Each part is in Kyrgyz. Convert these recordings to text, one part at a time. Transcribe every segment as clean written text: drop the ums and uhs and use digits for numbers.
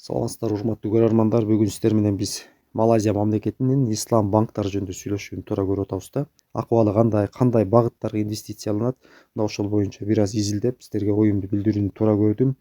Саламатсыздар урматтуу көрөрмандар. Бүгүн сиздер менен биз Малайзия мамлекетинин ислам банктары жөнүндө сүйлөшүүнү туура көрүп атабыз да. Акыбалы кандай багыттарга инвестицияланат, мына ошол боюнча бир аз изилдеп сиздерге оюмду билдирүүнү туура көрдүм.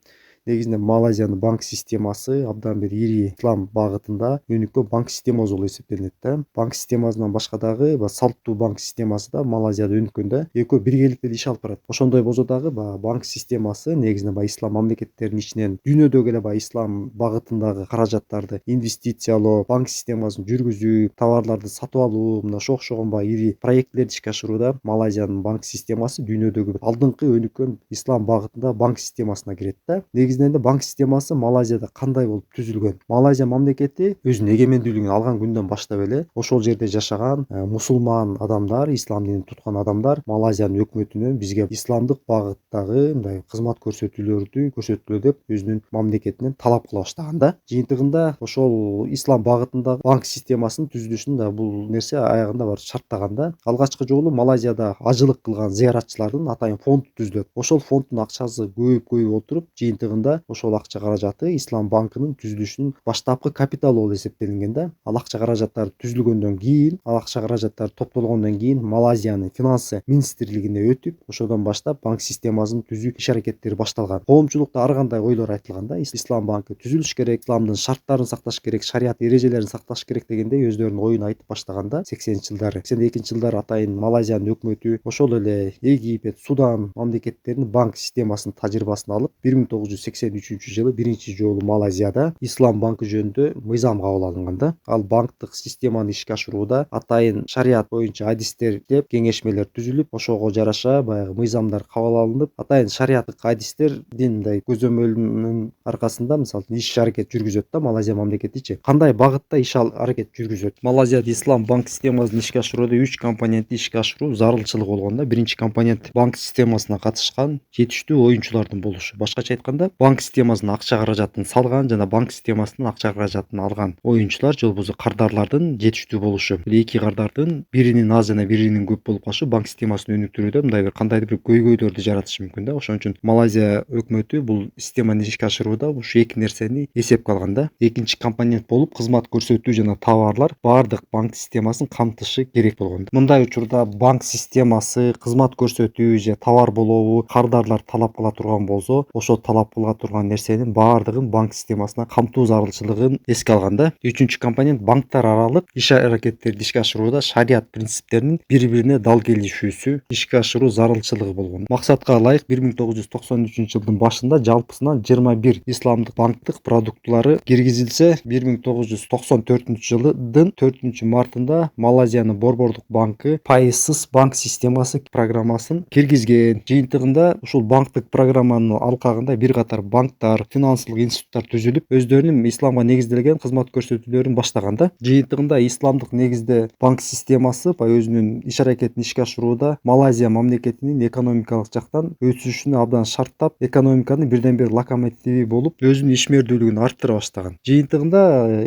Негизинен Малайзиянын банк системасы абдан бир ири ислам багытында өнүккөн банк системасы болуп эсептелинет да. Банк системасынан башка дагы салттуу банк системасы да Малайзияда өнүккөн да. Экөө биргеликте иш алып барат. Ошондой болсо дагы банк системасы негизинен ислам мамлекеттеринин ичинен дүйнөдөгү эле ислам багытындагы каражаттарды инвестициялоо, банк системасын жүргүзүү, товарларды сатып алуу, мына ошого окшогон ири проекттерди ишке ашырууда Малайзиянын банк системасы дүйнөдөгү алдыңкы өнүккөн ислам багытында банк системасына кирет да. Негизинен эле банк системасы Малайзияда кандай болуп түзүлгөн? Малайзия мамлекети өзүнүн эгемендүүлүгүн алган күндөн баштап эле ошол жерде жашаган мусулман адамдар, ислам динин туткан адамдар Малайзиянын өкмөтүнөн бизге исламдык багыттагы мындай кызмат көрсөтүүлөрдү көрсөткүлө деп өзүнүн мамлекетинен талап кыла баштаган да. Жыйынтыгында ошол ислам багытындагы банк системасынын түзүлүшүн да бул нерсе аягында барып шарттаган да. Алгачкы жолу Малайзияда ажылык кылган зыяратчылардын атайын фонд түзүлөт. Ошол фонддун акчасы көбөйүп отуруп, жыйынтыгында ошол акча каражаты ислам банкынын түзүлүшүнүн баштапкы капиталы болуп эсептелинген да. Ал акча каражаттары түзүлгөндөн кийин, ал акча каражаттары топтолгондон кийин Малайзиянын финансы министрлигине өтүп, ошодон баштап банк системасын түзүү иш аракеттери башталган. Коомчулукта ар кандай ойлор айтылган да. Ислам банкы түзүлүш керек, исламдын шарттарын сакташ керек, шарият эрежелерин сакташ керек дегендей өздөрүнүн оюн айтып баштаган да. 80-жылдары, 82-жылдары атайын Малайзиянын өкмөтү ошол эле Египет, Судан мамлекеттеринин банк системасынын тажрыйбасын алып, 1983-жылы биринчи жолу Малайзияда ислам банкы жөнүндө мыйзам кабыл алынган да. Ал банктык системаны ишке ашырууда атайын шарият боюнча адистер деп кеңешмелер түзүлүп, ошого жараша баягы мыйзамдар кабыл алынып, атайын шариаттык адистердин мындай көзөмөлүнүн аркасында мисалы иш аракет жүргүзөт да Малайзия мамлекетичи. Кандай багытта иш аракет жүргүзөт? Малайзияда ислам банк системасын ишке ашырууда 3 компонентти ишке ашыруу зарылчылык болгон да. Биринчи компонент банк системасына катышкан жетиштүү оюнчулардын болушу. Башкача айтканда, банк системасына акча каражатын салган жана банк системасынын акча каражатын алган оюнчулар же болбосо кардарлардын жетиштүү болушу. Эки кардардын биринин аз жана биринин көп болуп калышы банк системасын өнүктүрүүдө мындай бир кандайдыр бир көйгөйлөрдү жаратышы мүмкүн да. Ошон үчүн Малайзия өкмөтү бул системаны ишке ашырууда ушу эки нерсени эсепке алган да. Экинчи компонент болуп кызмат көрсөтүү жана товарлар баардык банк системасын камтышы керек болгон. Мындай учурда банк системасы кызмат көрсөтүү же товар болобу кардарлар талап кыла турган болсо, ошол талап кыла турган нерсенин баардыгын банк системасына камтуу зарылчылыгын эске алган да. Үчүнчү компонент банктар аралык иш аракеттерди ишке ашырууда шарият принциптеринин бири-бирине дал келишүүсү ишке ашыруу зарылчылыгы болгон. Максатка ылайык 1993-жылдын башында жалпысынан 21 исламдык банктык продуктулары киргизилсе, 1994-жылдын 4-мартында Малайзиянын Борбордук банкы пайызсыз банк системасы программасын киргизген. Жыйынтыгында ушул банктык программанын алкагында бир катар банктар, финансылык институттар түзүлүп, өздөрүнүн исламга негизделген кызмат көрсөтүүлөрүн баштаган да. Жыйынтыгында исламдык негизде банк системасы өзүнүн иш аракетин ишке ашырууда Малайзия мамлекетинин экономикалык жактан өсүшүнө абдан шарттап, экономиканын бирден бир локомотиви болуп, өзүнүн ишмердүүлүгүн арттыра баштаган. Жыйынтыгында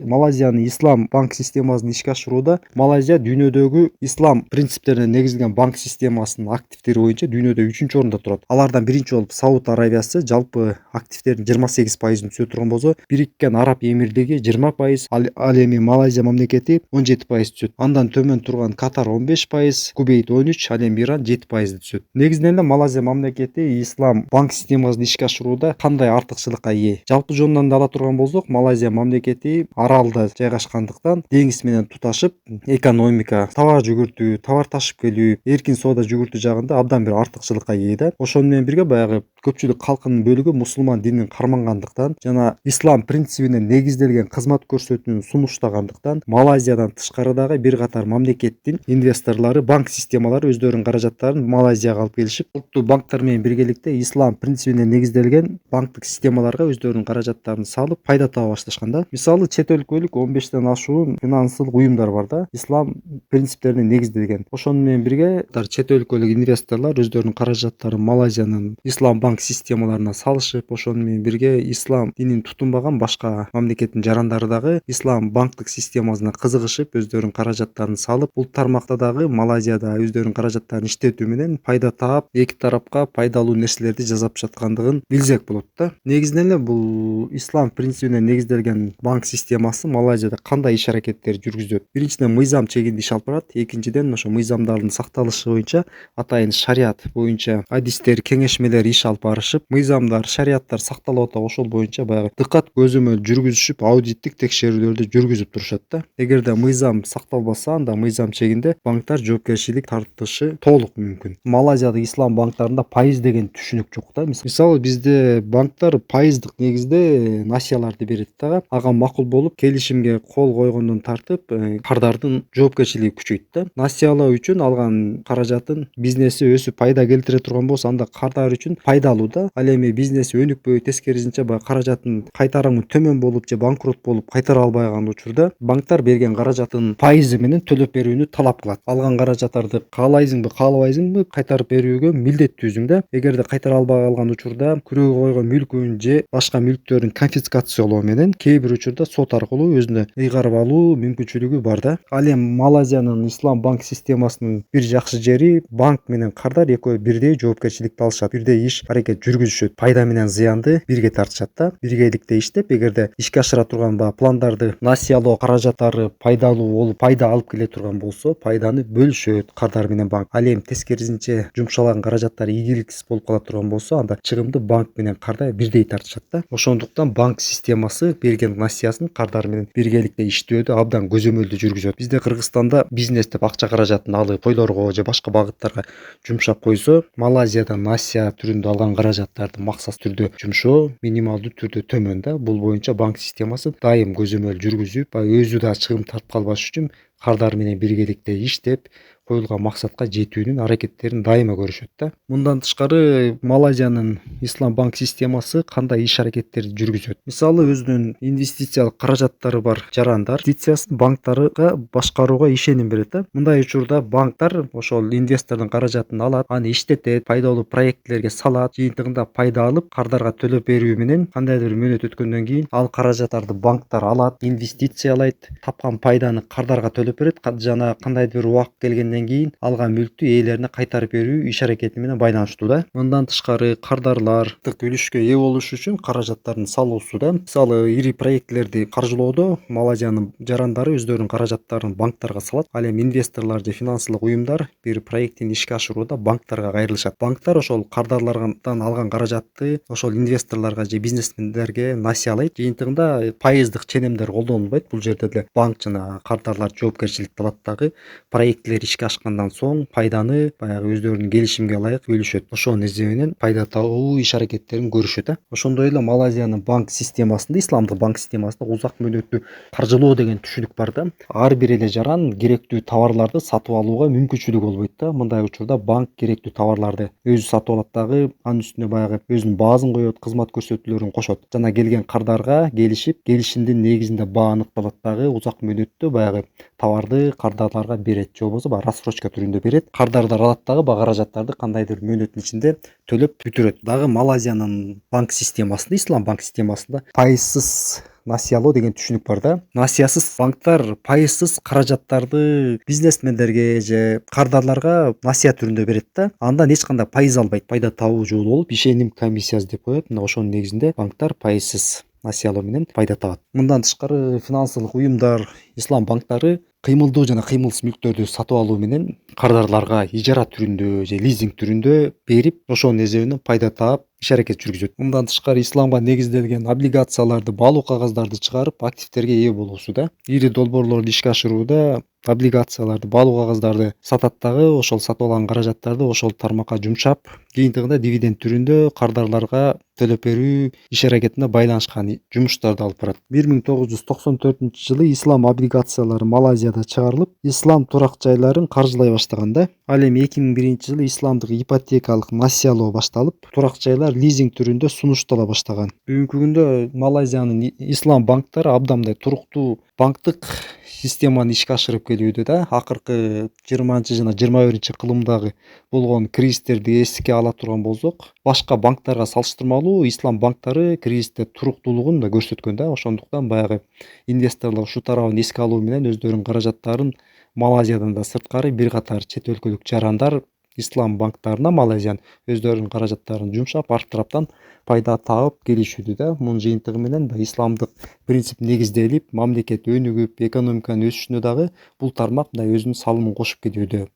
Малайзиянын ислам банк системасын ишке ашырууда Малайзия дүйнөдөгү ислам принциптерине негизделген банк системасынын активдери боюнча дүйнөдө 3-чү орунда турат. Алардан биринчи болуп Сауд Аравиясы жалпы активдердин 28%-ын түзө турган болсо, Бириккен Араб Эмирлиги 20%, ал эми Малайзия мамлекети 17% түзөт. Андан төмөн турган Катар 15%, Кувейт 13%, ал эми Иран 7% түзөт. Негизинен эле Малайзия мамлекети ислам банк системасын ишке ашырууда кандай артыкчылыкка ээ? Жалпы жөнүнөн ала турган болсок, Малайзия мамлекети аралда жайгашкандыктан деңиз менен туташып, экономика, товар жүгүртүү, товар ташып келүү, эркин соода жүгүртүү жагында абдан бир артыкчылыкка ээ да. Ошону менен бирге баягы көпчүлүк калкынын бөлүгү мусулман динин кармангандыктан жана ислам принцибине негизделген кызмат көрсөтүүнү сунуштагандыктан Малайзиядан тышкарыдагы бир катар мамлекеттин инвесторлору, банк системалары өздөрүнүн каражаттарын Малайзияга алып келишип, улуттуу банктар менен биргеликте ислам принцибине негизделген банктык системаларга өздөрүнүн каражаттарын салып, пайда таба башташкан да. Мисалы, чет өлкөлүк 15тен ашуун финансылык уюмдар бар да, ислам принциптерине негизделген. Ошону менен бирге чет өлкөлүк инвесторлор өздөрүнүн каражаттарын Малайзиянын ислам банк системаларына салышып, ошону менен бирге ислам динин тутунбаган башка мамлекеттин жарандары дагы ислам банктык системасына кызыгышып өздөрүнүн каражаттарын салып, бул тармакта дагы Малайзияда өздөрүнүн каражаттарын иштетүү менен пайда таап, эки тарапка пайдалуу нерселерди жасап жаткандыгын билсек болот да. Негизинен эле бул ислам принцибине негизделген банк системасы Малайзияда кандай иш аракеттер жүргүзөт? Биринчиден мыйзам чегинде иш алып барат. Экинчиден ошо мыйзамдардын сакталышы боюнча атайын шарият боюнча адистер, кеңешмелер иш алып барышып, мыйзамдар, шарияттар сакталып атат, ошол боюнча баягы дыкат көзөмөл жүргүзүшүп, аудиттик текшерүүлөрдү жүргүзүп турушат да. Эгерде мыйзам сакталбаса, анда мыйзам чегинде банктар жоопкерчилик тартышы толук мүмкүн. Малайзияда ислам банктарында пайыз деген түшүнүк жок да. Мисалы бизде банктар пайыздык негизде насияларды берет дагы, ага макул болуп келишимге кол койгондон тартып кардардын жоопкерчилиги күчөйт да. Насиялоо үчүн алган каражатын бизнеси өсүп пайда келтире турган болсо, анда кардар үчүн пайдалуу да. Ал эми бизнеси өнүкпөй, тескерисинче баягы каражатын кайтарымы төмөн болуп же банкрот болуп кайтара албай калган учурда банктар берген каражатын пайызы менен төлөп берүүнү талап кылат. Алган каражаттарды каалайсыңбы, каалабайсыңбы кайтарып берүүгө милдеттүүсүң да. Эгерде кайтара албай калган учурда күрөөгө койгон мүлкүн же башка мүлктөрүн конфискациялоо менен кээ бир учурда сот аркылуу өзүнө ыйгарып алуу мүмкүнчүлүгү бар да. Ал эми Малайзиянын ислам банк системасынын бир жакшы жери, банк менен кардар экөө бирдей жоопкерчиликти алышат, бирдей иш аракет жүргүзүшөт, пайда менен зыянды бирге тартышат да. Биргеликте иштеп, эгерде ишке ашыра турган пландарды насиялоо каражаттары пайдалуу болуп, пайда алып келе турган болсо, пайданы бөлүшөт кардар менен банк. Ал эми тескерисинче жумшалган каражаттар ийгиликсиз болуп кала турган болсо, анда чыгымды банк менен кардар бирдей тартышат да. Ошондуктан банк системасы берген насиясын кардар менен биргеликте иштөөдө абдан көзөмөлдүү жүргүзөт. Бизде Кыргызстанда бизнес деп акча каражатын алып тойлорго же башка багыттарга жумшап койсо, Малайзияда насия түрүндө алган каражаттарды максат түрдө жумшоо минималдуу түрдө төмөн да. Бул боюнча банк системасы дайым көзөмөл жүргүзүп, өзү да чыгым тартып калбаш үчүн кардар менен биргеликте иштеп, коюлган максатка жетүүнүн аракеттерин дайыма көрүшөт да. Мындан тышкары Малайзиянын ислам банк системасы кандай иш аракеттерди жүргүзөт? Мисалы өзүнүн инвестициялык каражаттары бар жарандар инвестициясын банктарга башкарууга ишеним берет да. Мындай учурда банктар ошол инвестордун каражатын алат, аны иштетет, пайдалуу проектилерге салат, жыйынтыгында пайда алып, кардарга төлөп берүү менен кандайдыр бир мөөнөт өткөндөн кийин ал каражаттарды банктар алат, инвестициялайт, тапкан пайданы кардарга төлөп берет, жана кандайдыр бир убакыт келгенден кийин алган мүлктү ээлерине кайтарып берүү иш аракети менен байланыштуу да. Мындан тышкары кардарлар үлүшкө ээ болуш үчүн каражаттарын салуусу да. Мисалы ири проектилерди каржылоодо Малайзиянын жарандары өздөрүнүн каражаттарын банктарга салат. Ал эми инвесторлор же финансылык уюмдар бир проектин ишке ашырууда банктарга кайрылышат. Банктар ошол кардарлардан алган каражатты ошол инвесторлорго же бизнесмендерге насиялайт. Жыйынтыгында пайыздык ченемдер колдонулбайт. Бул жерде деле банк жана кардарлар жоопкерчиликти алат дагы. Проекттер ишке ашкандан соң пайданы баягы өздөрүнүн келишимге ылайык бөлүшөт. Ошонун эсеби менен пайда табуу иш аракеттерин көрүшөт да. Ошондой эле Малайзиянын банк системасында, исламдык банк системасында узак мөөнөттүү каржылоо деген түшүнүк бар да. Ар бир эле жаран керектүү товарларды сатып алууга мүмкүнчүлүгү болбойт да. Мындай учурда банк керектүү товарларды өзү сатып алат дагы, анын үстүнө баягы өзүнүн баазын коет, кызмат көрсөтүүлөрүн кошот. Жана келген кардарга келишип, келишимдин негизинде баа аныкталат дагы, узак мөөнөттө баягы товарды кардарларга берет, же болбосо рассрочка түрүндө берет. Кардардар алат дагы каражаттарды кандайдыр мөөнөттүн ичинде төлөп бүтүрөт. Дагы Малайзиянын банк системасында, ислам банк системасында пайызсыз насиялоо деген түшүнүк бар да. Насиясыз банктар пайызсыз каражаттарды бизнесмендерге же кардарларга насия түрүндө берет да. Андан эч кандай пайыз албайт. Пайда табуу жолу болуп, ишеним комиссиясы деп коет. Мына ошонун негизинде банктар пайызсыз насиялоо менен пайда табат. Мындан тышкары финансылык уюмдар, ислам банктары кыймылдуу жана кыймылсыз мүлктөрдү сатып алуу менен кардарларга ижара түрүндө же лизинг түрүндө берип, ошонун эсебинен пайда таап иш аракет жүргүзөт. Мындан тышкары исламга негизделген облигацияларды, баалуу кагаздарды чыгарып, активтерге ээ болуусу да. Ири долбоорлорду ишке ашырууда облигацияларды, баалуу кагаздарды сатат дагы, ошол сатып алган каражаттарды ошол тармакка жумшап, кийинтигинде дивиденд түрүндө кардарларга төлөп берүү иш аракетине байланышкан жумуштарды алып барат. 1994-жылы ислам облигациялары Малайзияда чыгарылып, ислам турак жайларын каржылай баштаган да. Ал эми 2001-жылы исламдык ипотекалык насиялоо башталып, турак жайлар лизинг түрүндө сунуштала баштаган. Бүгүнкү күндө Малайзиянын ислам банктары абдан туруктуу банктык системаны ишке ашырып келүүдө да акыркы 20 жана 21 кылымдагы болгон кризистерди эске ала турган болсок, башка банктарга салыштырмалуу ислам банктары кризисте туруктуулугун да көрсөткөн да. Ошондуктан баягы инвесторлор ушул тарабын эске алуу менен өздөрүнүн каражаттарын Малайзиядан да сырткары бир катар чет өлкөлүк жарандар ислам банктарына Малайзиянын өздөрүнүн каражаттарын жумшап, ар тараптан пайда таап келишүүдө да. Мунун жыйынтыгы менен да исламдык принцип негизделип, мамлекет өнүгүп, экономиканын өсүшүнө дагы бул тармак мындай өзүнүн салымын кошуп кетүүдө.